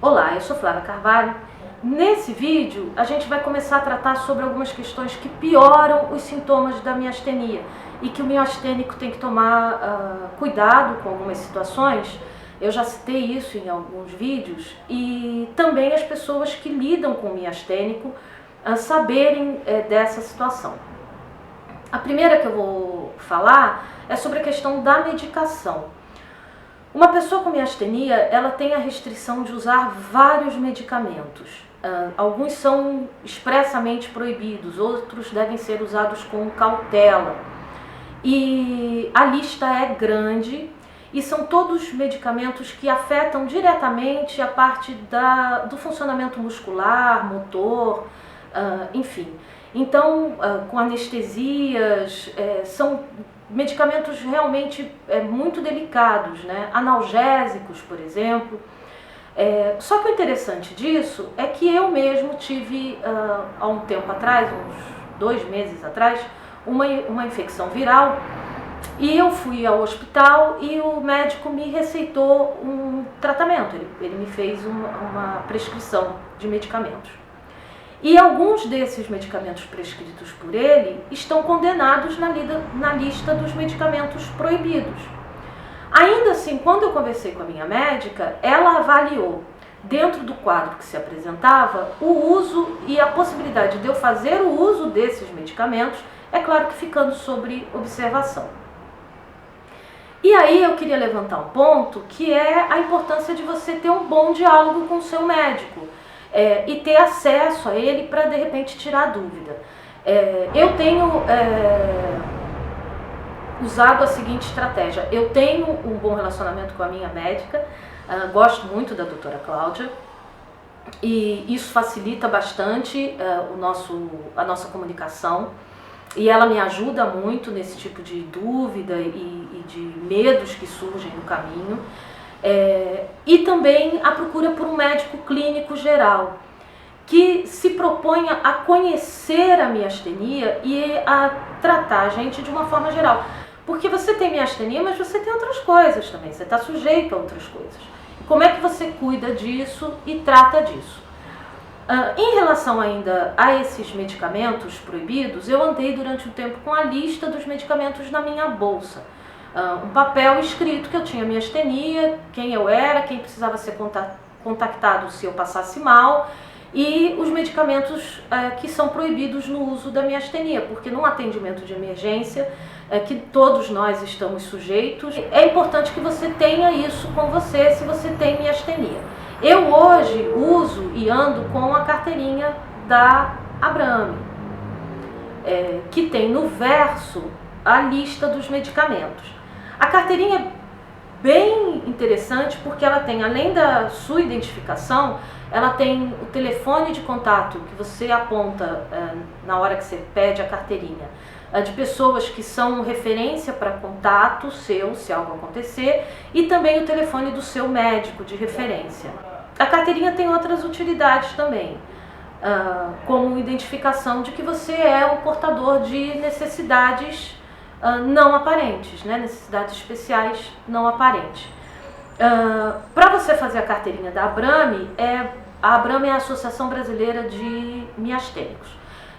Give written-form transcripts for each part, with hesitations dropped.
Olá, eu sou Flávia Carvalho. Nesse vídeo a gente vai começar a tratar sobre algumas questões que pioram os sintomas da miastenia e que o miastênico tem que tomar cuidado com algumas situações. Eu já citei isso em alguns vídeos e também as pessoas que lidam com o miastênico saberem dessa situação. A primeira que eu vou falar é sobre a questão da medicação. Uma pessoa com miastenia, ela tem a restrição de usar vários medicamentos. Alguns são expressamente proibidos, outros devem ser usados com cautela. E a lista é grande e são todos medicamentos que afetam diretamente a parte do funcionamento muscular, motor, enfim. Então, com anestesias, são medicamentos realmente muito delicados, né? Analgésicos, por exemplo. Só que o interessante disso é que eu mesmo tive, há um tempo atrás, uns 2 meses atrás, uma infecção viral, e eu fui ao hospital e o médico me receitou um tratamento, ele me fez uma prescrição de medicamentos. E alguns desses medicamentos prescritos por ele estão condenados na lista dos medicamentos proibidos. Ainda assim, quando eu conversei com a minha médica, ela avaliou, dentro do quadro que se apresentava, o uso e a possibilidade de eu fazer o uso desses medicamentos, é claro que ficando sob observação. E aí eu queria levantar um ponto, que é a importância de você ter um bom diálogo com o seu médico. E ter acesso a ele para, de repente, tirar a dúvida. Eu tenho usado a seguinte estratégia. Eu tenho um bom relacionamento com a minha médica, gosto muito da doutora Cláudia, e isso facilita bastante a nossa comunicação, e ela me ajuda muito nesse tipo de dúvida e de medos que surgem no caminho. E também a procura por um médico clínico geral, que se proponha a conhecer a miastenia e a tratar a gente de uma forma geral. Porque você tem miastenia, mas você tem outras coisas também, você está sujeito a outras coisas. Como é que você cuida disso e trata disso? Em relação ainda a esses medicamentos proibidos, eu andei durante um tempo com a lista dos medicamentos na minha bolsa. Um papel escrito que eu tinha miastenia, quem eu era, quem precisava ser contactado se eu passasse mal, e os medicamentos que são proibidos no uso da miastenia, porque num atendimento de emergência, que todos nós estamos sujeitos, é importante que você tenha isso com você se você tem miastenia. Eu hoje uso e ando com a carteirinha da Abrame, que tem no verso a lista dos medicamentos. A carteirinha é bem interessante porque ela tem, além da sua identificação, ela tem o telefone de contato que você aponta na hora que você pede a carteirinha, de pessoas que são referência para contato seu, se algo acontecer, e também o telefone do seu médico de referência. A carteirinha tem outras utilidades também, como identificação de que você é um portador de necessidades não aparentes, né? Necessidades especiais não aparentes. Para você fazer a carteirinha da Abrame, a Abrame é a Associação Brasileira de Miastênicos.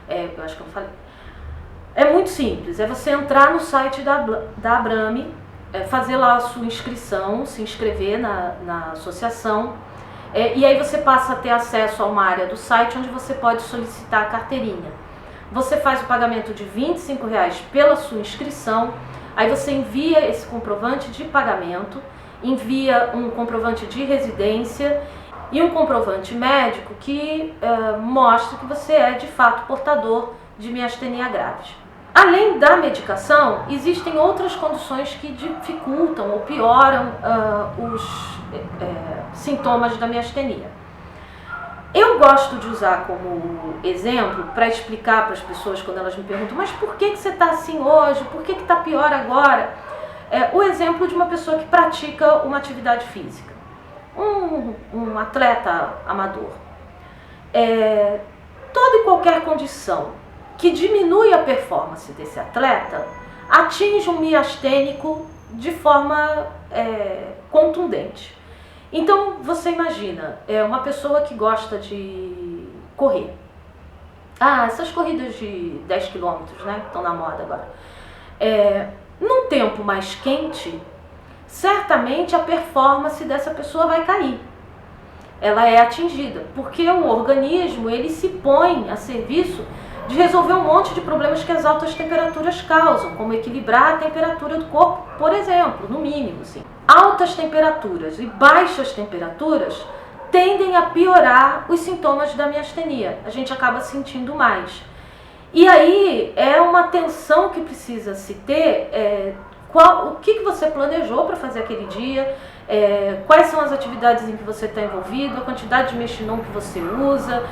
Eu acho que eu falei. É muito simples, é você entrar no site da Abrame, fazer lá a sua inscrição, se inscrever na associação, e aí você passa a ter acesso a uma área do site onde você pode solicitar a carteirinha. Você faz o pagamento de R$ 25,00 pela sua inscrição, aí você envia esse comprovante de pagamento, envia um comprovante de residência e um comprovante médico que mostra que você é de fato portador de miastenia graves. Além da medicação, existem outras condições que dificultam ou pioram os sintomas da miastenia. Eu gosto de usar como exemplo, para explicar para as pessoas quando elas me perguntam, mas por que você está assim hoje? Por que está pior agora? O exemplo de uma pessoa que pratica uma atividade física. Um atleta amador. Toda e qualquer condição que diminui a performance desse atleta atinge um miastênico de forma contundente. Então, você imagina, uma pessoa que gosta de correr. Essas corridas de 10 quilômetros, né, que estão na moda agora. Num tempo mais quente, certamente a performance dessa pessoa vai cair. Ela é atingida, porque o organismo ele se põe a serviço de resolver um monte de problemas que as altas temperaturas causam, como equilibrar a temperatura do corpo, por exemplo, no mínimo. Sim. Altas temperaturas e baixas temperaturas tendem a piorar os sintomas da miastenia. A gente acaba sentindo mais. E aí é uma atenção que precisa se ter, o que você planejou para fazer aquele dia, quais são as atividades em que você está envolvido, a quantidade de mexilhão que você usa,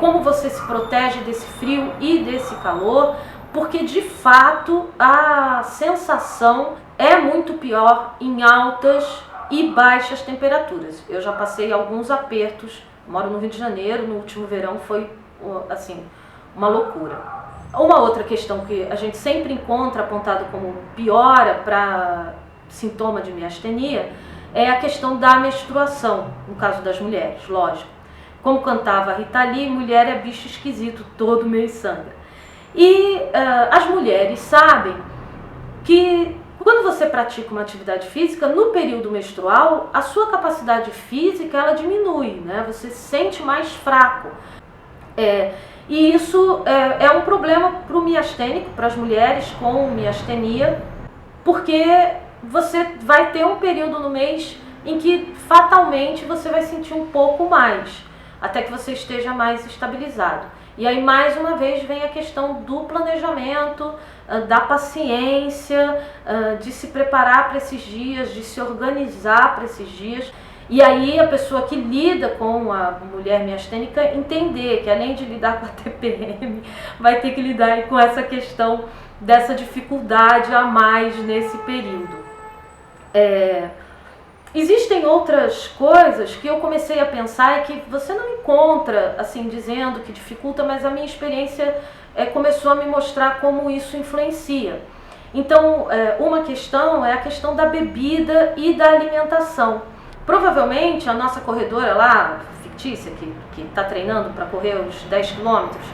como você se protege desse frio e desse calor, porque de fato a sensação é muito pior em altas e baixas temperaturas. Eu já passei alguns apertos, moro no Rio de Janeiro, no último verão foi assim, uma loucura. Uma outra questão que a gente sempre encontra apontada como piora para sintoma de miastenia é a questão da menstruação, no caso das mulheres, lógico. Como cantava a Rita Lee, mulher é bicho esquisito, todo meio sangra. E as mulheres sabem que quando você pratica uma atividade física, no período menstrual, a sua capacidade física ela diminui, né? Você se sente mais fraco. E isso é um problema para o miastênico, para as mulheres com miastenia, porque você vai ter um período no mês em que fatalmente você vai sentir um pouco mais, até que você esteja mais estabilizado. E aí mais uma vez vem a questão do planejamento, da paciência, de se preparar para esses dias, de se organizar para esses dias. E aí a pessoa que lida com a mulher miastênica entender que além de lidar com a TPM, vai ter que lidar com essa questão dessa dificuldade a mais nesse período. Existem outras coisas que eu comecei a pensar e que você não encontra assim dizendo que dificulta, mas a minha experiência começou a me mostrar como isso influencia. Então, uma questão é a questão da bebida e da alimentação. Provavelmente a nossa corredora lá, fictícia, que está treinando para correr os 10 quilômetros,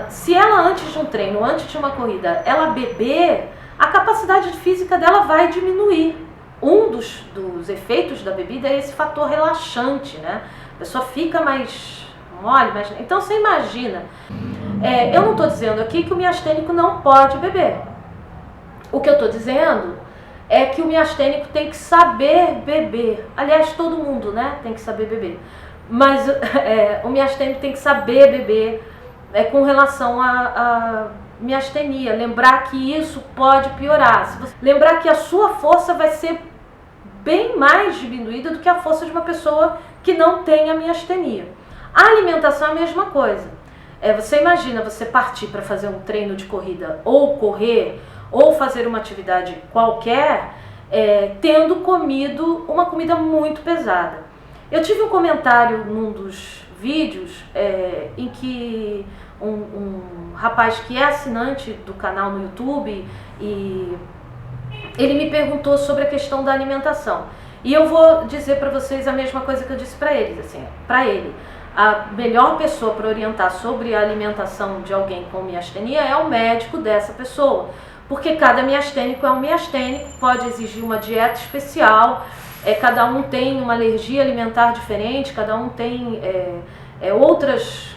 se ela antes de um treino, antes de uma corrida, ela beber, a capacidade física dela vai diminuir. Um dos efeitos da bebida é esse fator relaxante, né? A pessoa fica mais mole, mais... Então você imagina, eu não estou dizendo aqui que o miastênico não pode beber. O que eu estou dizendo é que o miastênico tem que saber beber. Aliás, todo mundo, né, tem que saber beber. Mas o miastênico tem que saber beber com relação à miastenia. Lembrar que isso pode piorar. Lembrar que a sua força vai ser bem mais diminuída do que a força de uma pessoa que não tem a miastenia. A alimentação é a mesma coisa. Você imagina você partir para fazer um treino de corrida ou correr ou fazer uma atividade qualquer, tendo comido uma comida muito pesada. Eu tive um comentário num dos vídeos em que um rapaz que é assinante do canal no YouTube, e ele me perguntou sobre a questão da alimentação. E eu vou dizer para vocês a mesma coisa que eu disse para eles, assim, para ele. A melhor pessoa para orientar sobre a alimentação de alguém com miastenia é o médico dessa pessoa. Porque cada miastênico é um miastênico, pode exigir uma dieta especial, cada um tem uma alergia alimentar diferente, cada um tem outras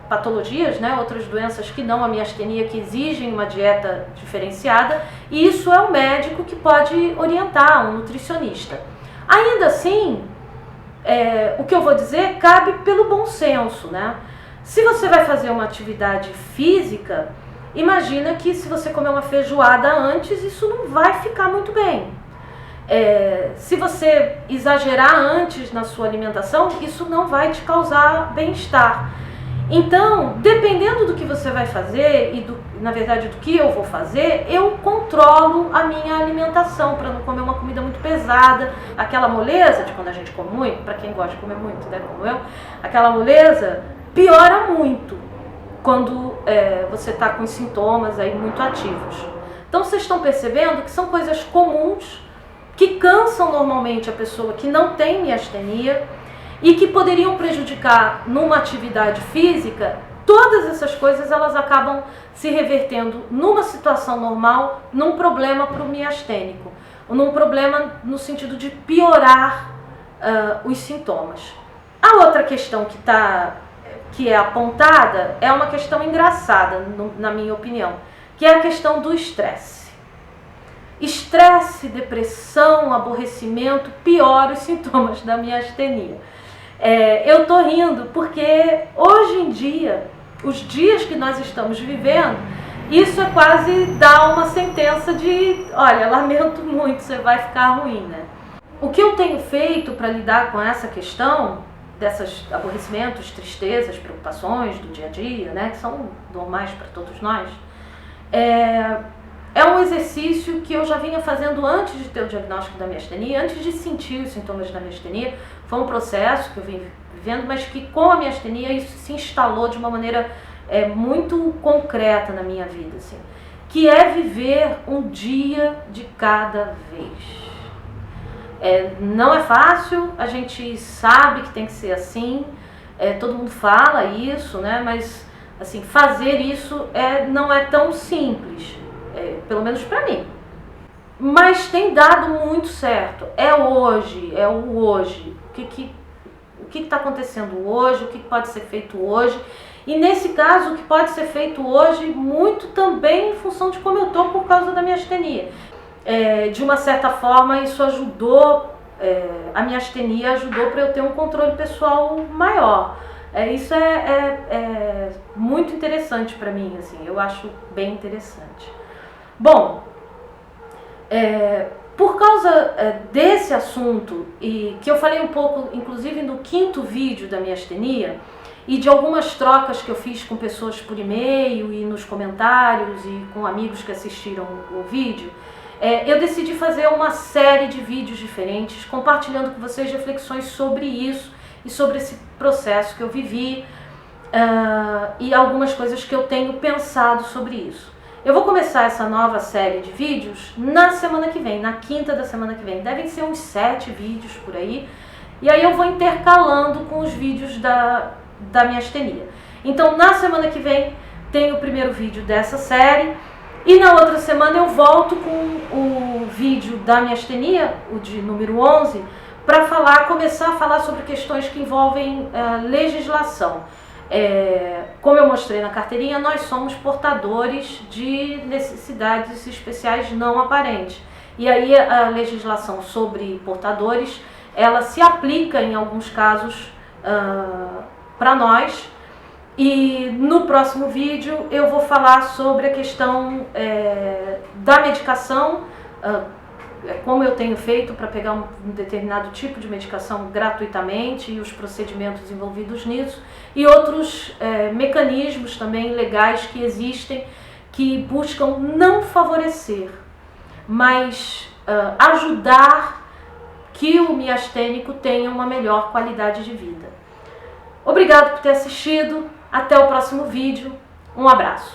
patologias, né, outras doenças que não a miastenia, que exigem uma dieta diferenciada, e isso é o médico que pode orientar, um nutricionista. Ainda assim, o que eu vou dizer cabe pelo bom senso, né? Se você vai fazer uma atividade física, imagina que se você comer uma feijoada antes, isso não vai ficar muito bem. Se você exagerar antes na sua alimentação, isso não vai te causar bem-estar. Então, dependendo do que você vai fazer e na verdade do que eu vou fazer, eu controlo a minha alimentação para não comer uma comida muito pesada. Aquela moleza de quando a gente come muito, para quem gosta de comer muito, né, como eu, aquela moleza piora muito quando você está com sintomas aí muito ativos. Então vocês estão percebendo que são coisas comuns que cansam normalmente a pessoa que não tem miastenia e que poderiam prejudicar numa atividade física. Todas essas coisas elas acabam se revertendo numa situação normal, num problema para o miastênico, ou num problema no sentido de piorar os sintomas. A outra questão que é apontada é uma questão engraçada, na minha opinião, que é a questão do estresse. Estresse, depressão, aborrecimento pioram os sintomas da miastenia. Eu tô rindo porque hoje em dia, os dias que nós estamos vivendo, isso é quase dar uma sentença de, olha, lamento muito, você vai ficar ruim, né? O que eu tenho feito para lidar com essa questão, desses aborrecimentos, tristezas, preocupações do dia a dia, né, que são normais para todos nós, é um exercício que eu já vinha fazendo antes de ter o diagnóstico da miastenia, antes de sentir os sintomas da miastenia. Foi um processo que eu vim vivendo, mas que com a miastenia isso se instalou de uma maneira muito concreta na minha vida, assim, que é viver um dia de cada vez. Não é fácil, a gente sabe que tem que ser assim, todo mundo fala isso, né? Mas assim, fazer isso não é tão simples, pelo menos para mim. Mas tem dado muito certo. É o hoje. O que está acontecendo hoje, o que pode ser feito hoje. E nesse caso, o que pode ser feito hoje, muito também em função de como eu estou por causa da miastenia. De uma certa forma, isso ajudou, a miastenia ajudou para eu ter um controle pessoal maior. Isso é muito interessante para mim, assim, eu acho bem interessante. Bom, por causa desse assunto, e que eu falei um pouco, inclusive no 5º vídeo da miastenia, e de algumas trocas que eu fiz com pessoas por e-mail e nos comentários e com amigos que assistiram o vídeo, eu decidi fazer uma série de vídeos diferentes, compartilhando com vocês reflexões sobre isso e sobre esse processo que eu vivi e algumas coisas que eu tenho pensado sobre isso. Eu vou começar essa nova série de vídeos na semana que vem, na quinta da semana que vem. Devem ser uns 7 vídeos por aí. E aí eu vou intercalando com os vídeos da miastenia. Então na semana que vem tem o primeiro vídeo dessa série. E na outra semana eu volto com o vídeo da miastenia, o de número 11, para começar a falar sobre questões que envolvem legislação. Como eu mostrei na carteirinha, nós somos portadores de necessidades especiais não aparentes. E aí a legislação sobre portadores, ela se aplica em alguns casos para nós. E no próximo vídeo eu vou falar sobre a questão da medicação, como eu tenho feito para pegar um determinado tipo de medicação gratuitamente e os procedimentos envolvidos nisso, e outros mecanismos também legais que existem que buscam não favorecer, mas ajudar que o miastênico tenha uma melhor qualidade de vida. Obrigado por ter assistido, até o próximo vídeo, um abraço.